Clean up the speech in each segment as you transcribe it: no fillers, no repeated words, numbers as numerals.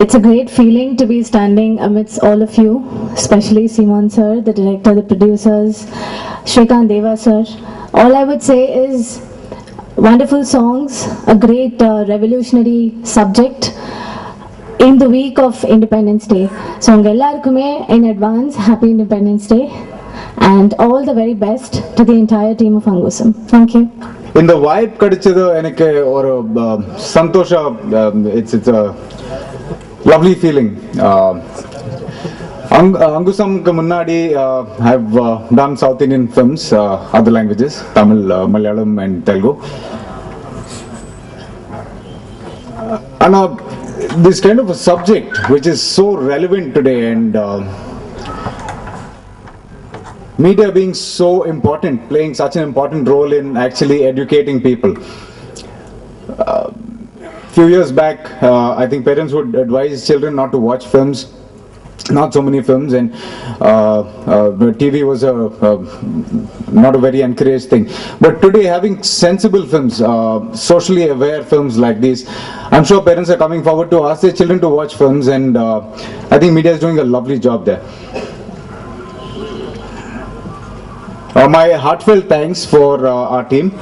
It's a great feeling to be standing amidst all of you, especially Simon sir, the director, the producers, Shrikant Deva sir. All I would say is wonderful songs, a great revolutionary subject in the week of Independence Day. So ungellarkume in advance happy Independence Day and all the very best to the entire team of Angusam. Thank you. In the vibe kadichadu enakku or santosha, it's a lovely feeling. Angusam Munnadi have done South Indian films, other languages, Tamil, Malayalam and Telugu. And this kind of a subject which is so relevant today, and media being so important, playing such an important role in actually educating people. Few years back, I think parents would advise children not to watch films, not so many films, and TV was not a very encouraged thing. But today, having sensible films, socially aware films like these, I'm sure parents are coming forward to ask their children to watch films, and I think media is doing a lovely job there. My heartfelt thanks for our team.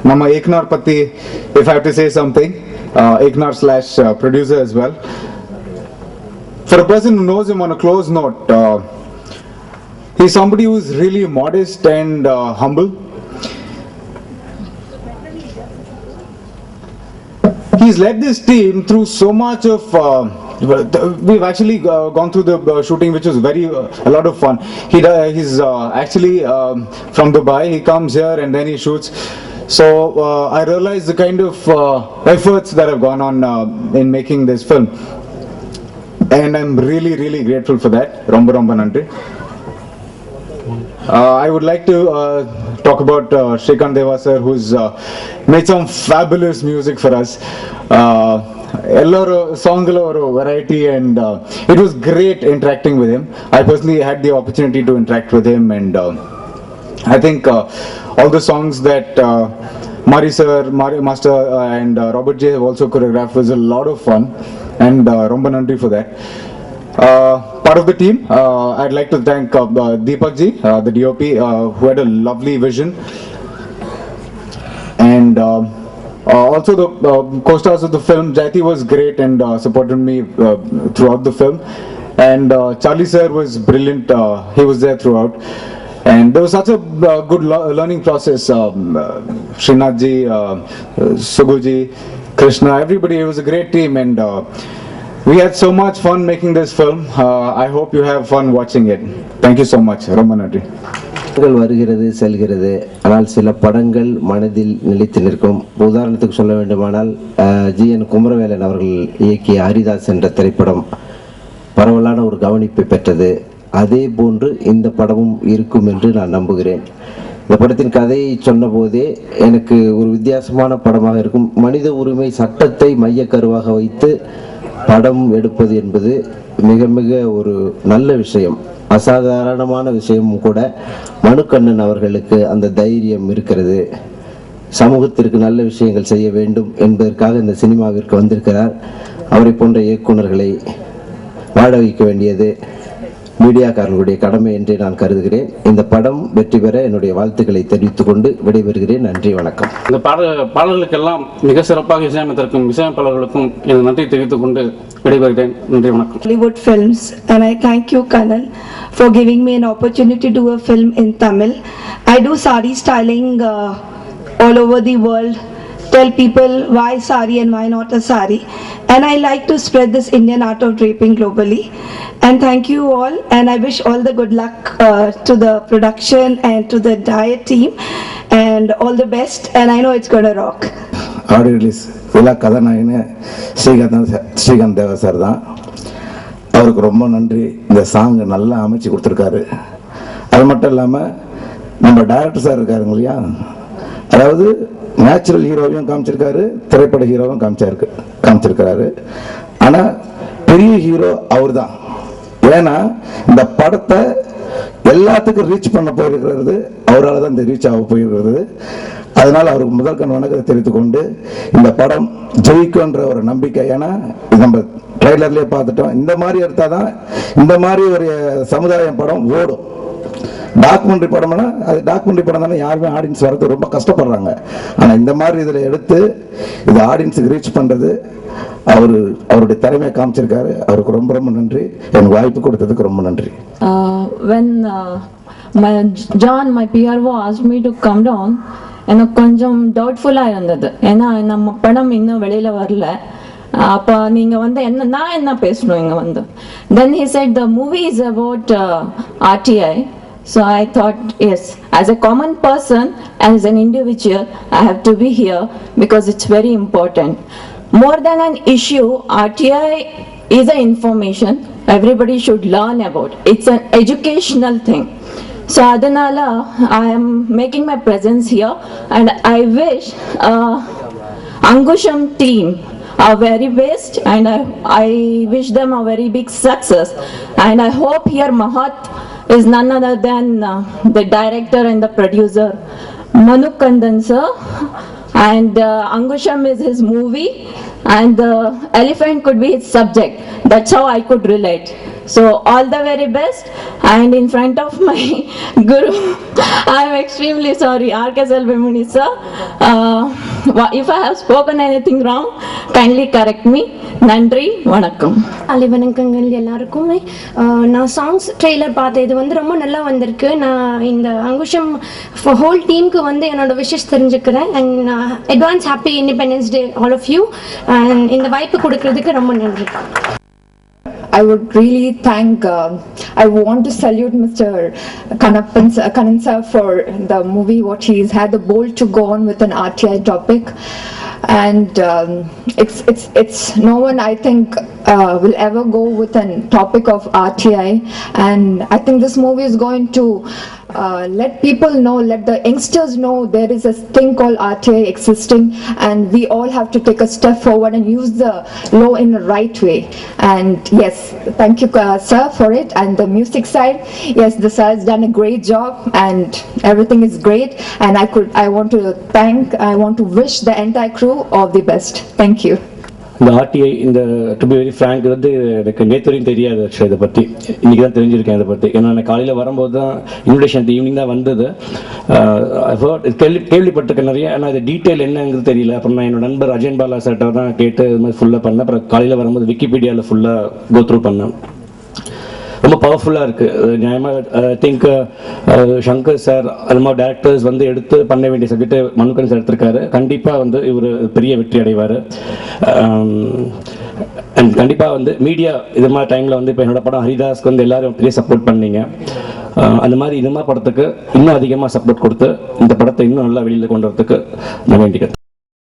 Mama Eknar Patti, if I have to say something, Eknar / producer as well. For a person who knows him on a close note, he's somebody who's really modest and humble. He's led this team through so much of we've actually gone through the shooting, which was a lot of fun. He's actually from Dubai. He comes here and then he shoots. So I realized the kind of efforts that have gone on in making this film, and I'm really, really grateful for that. Romba romba nandri. I would like to talk about Shrikant Deva sir, who's made some fabulous music for us. Ellaro songalo oru variety, and it was great interacting with him. I personally had the opportunity to interact with him, and I think all the songs that Mari sir, Mari master and Robert J have also choreographed was a lot of fun, and romba nandri for that. Part of the team, I'd like to thank Deepak ji, the DOP, who had a lovely vision, and also the co-stars of the film. Jayati was great and supported me throughout the film, and Charlie sir was brilliant. He was there throughout, and there was such a good learning process. Srinath ji, Sugu ji, Krishna, everybody. It was a great team, and we had so much fun making this film. I hope you have fun watching it. Thank you so much. Romba nandri. வருகிறது செல்கிறது, ஆனால் சில படங்கள் மனதில் நிலைத்து நிற்கும். உதாரணத்துக்கு சொல்ல வேண்டுமானால் GN குமரவேலன் அவர்கள் இயக்கிய ஹரிதாஸ் என்ற திரைப்படம் பரவலான ஒரு கவனிப்பை பெற்றது. அதே போன்று இந்த படமும் இருக்கும் என்று நான் நம்புகிறேன். இந்த படத்தின் கதையை சொன்னபோதே எனக்கு ஒரு வித்தியாசமான படமாக இருக்கும். மனித உரிமை சட்டத்தை மையக்கருவாக வைத்து படம் எடுப்பது என்பது மிக மிக ஒரு நல்ல விஷயம், அசாதாரணமான விஷயமும் கூட. மனுக்கண்ணன் அவர்களுக்கு அந்த தைரியம் இருக்கிறது. சமூகத்திற்கு நல்ல விஷயங்கள் செய்ய வேண்டும் என்பதற்காக இந்த சினிமாவிற்கு வந்திருக்கிறார். அவரை போன்ற இயக்குநர்களை வாழ வைக்க வேண்டியது மீடியாக்காரர்களுடைய கடமை என்றே நான் கருதுகிறேன். இந்த படம் வெற்றி பெற என்னுடைய வாழ்த்துக்களை தெரிவித்துக் கொண்டு விடைபெறுகிறேன். நன்றி, வணக்கம். இந்த பாடல்களுக்கெல்லாம் மிக சிறப்பாக இசையமைத்திருக்கும் இசையமைப்பாளர்களுக்கும் எனது நன்றி தெரிவித்துக் கொண்டு விடைபெறுகிறேன். நன்றி, வணக்கம். Hollywood films, and I thank you, Kanan, for giving me an opportunity to do a film in Tamil. I do sari styling all over the world. Tell people why sari and why not a sari, and I like to spread this Indian art of draping globally. And thank you all, and I wish all the good luck to the production and to the entire team, and all the best, and I know it's gonna rock. Audio release விழா கதாநாயகனே ஸ்ரீகாந்த் தேவா sir தான். அவருக்கு ரொம்ப நன்றி. இந்த song நல்லா அமைச்சு கொடுத்துருக்காரு. அது மட்டும் இல்லாமல் நம்ம டைரக்டர் சார் இருக்காருங்க இல்லையா, அதாவது நேச்சுரல் ஹீரோவையும் காமிச்சிருக்காரு, திரைப்பட ஹீரோவும் காமிச்சிருக்கிறாரு. ஆனால் பெரிய ஹீரோ அவர் தான். ஏன்னா இந்த படத்தை எல்லாத்துக்கும் ரீச் பண்ண போயிருக்கிறது அவரால் தான் இந்த ரீச் ஆக போயிருக்கிறது. அதனால் அவருக்கு முதற்கண் வணக்கத்தை தெரிவித்துக் கொண்டு இந்த படம் ஜெயிக்கும்ன்ற ஒரு நம்பிக்கை. ஏன்னா நம்ம ட்ரெய்லர்லேயே பார்த்துட்டோம், இந்த மாதிரி எடுத்தால் தான் இந்த மாதிரி ஒரு சமுதாய படம் ஓடும். டாக்குமெண்ட்ரி படம்னா அது டாக்குமெண்ட்ரி படம் தானே, யாருமே ஆடியன்ஸ் வரது ரொம்ப கஷ்டப்படுறாங்க. ஆனால் இந்த மாதிரி இதில் எடுத்து இது ஆடியன்ஸுக்கு ரீச் பண்ணுறது அவருடைய திறமையை காமிச்சிருக்காரு. அவருக்கு ரொம்ப ரொம்ப நன்றி. எனக்கு வாய்ப்பு கொடுத்ததுக்கு ரொம்ப நன்றி. When John, my PRO, asked me to come down, எனக்கு கொஞ்சம் டவுட்ஃபுல்லாக இருந்தது. ஏன்னா நம்ம படம் இன்னும் வெளியில் வரல. அப்போ நீங்கள் வந்து நான் என்ன பேசணும் இங்கே வந்து. Then he said the movie is about RTI. So I thought, yes, as a common person, as an individual, I have to be here because it's very important. More than an issue, RTI is an information everybody should learn about. It's an educational thing. So Adanala, I am making my presence here, and I wish Angusham team are very best, and I wish them a very big success. And I hope here Mahat is none other than the director and the producer, Manu Kandan sir, and Angusham is his movie, and the elephant could be his subject. That's how I could relate. So all the very best, and in front of my guru, I am extremely sorry, R.K. Selvamuni sir. If I have spoken anything wrong, kindly correct me. நன்றி, வணக்கம். வணக்கங்கள் எல்லாருக்குமே. நான் songs trailer பார்த்தேன், இது வந்து ரொம்ப நல்லா வந்திருக்கு. நான் இந்த அங்குஷம் ஹோல் டீமுக்கு வந்து என்னோட விஷஸ் தெரிஞ்சுக்கிறேன். And advance happy independence day all of you. And இந்த வாய்ப்பு கொடுக்கறதுக்கு ரொம்ப நன்றி. I would really thank, I want to salute Mr. Kannan sir for the movie, what he's had the bold to go on with an RTI topic. And it's no one, I think, will ever go with a topic of RTI. And I think this movie is going to let people know, let the youngsters know there is a thing called RTI existing, and we all have to take a step forward and use the law in the right way. And yes, thank you sir for it. And the music side, yes, the sir has done a great job and everything is great. And I want to wish the entire crew all the best. Thank you. இந்த RTI இந்த to be very Frank வந்து எனக்கு நேற்று தெரியாது. Actually இதை பற்றி இன்றைக்கி தான் தெரிஞ்சிருக்கேன் இதை பற்றி. ஏன்னா நான் காலையில் வரும்போது தான் இன்விடேஷன் ஈவினிங் தான் வந்தது. கேள்விப்பட்டிருக்கேன் நிறைய, ஆனால் இது டீட்டெயில் என்னங்கிறது தெரியல. அப்புறம் நான் என்னோட நண்பர் அஜயன் பாலா சார்ட்ட தான் கேட்டு இது மாதிரி ஃபுல்லாக பண்ணேன். அப்புறம் காலையில் வரும்போது விக்கிபீடியாவில் ஃபுல்லாக கோ த்ரூ பண்ணேன். ரொம்ப பவர்ஃபுல்லாக இருக்குது. நியாயமாக ஐ திங்க் சங்கர் சார் அது மாதிரி டேரக்டர்ஸ் வந்து எடுத்து பண்ண வேண்டிய சப்ஜெக்டை மனுக்கன் சார் எடுத்திருக்காரு. கண்டிப்பாக வந்து இவர் பெரிய வெற்றி அடைவார். அண்ட் கண்டிப்பாக வந்து மீடியா இது மாதிரி டைமில் வந்து இப்போ என்னோட படம் ஹரிதாஸ்க்கு வந்து எல்லோரும் பெரிய சப்போர்ட் பண்ணீங்க. அந்த மாதிரி இது மாதிரி படத்துக்கு இன்னும் அதிகமாக சப்போர்ட் கொடுத்து இந்த படத்தை இன்னும் நல்லா வெளியில் கொண்டு வரதுக்கு நான் வேண்டிக்கிறேன்.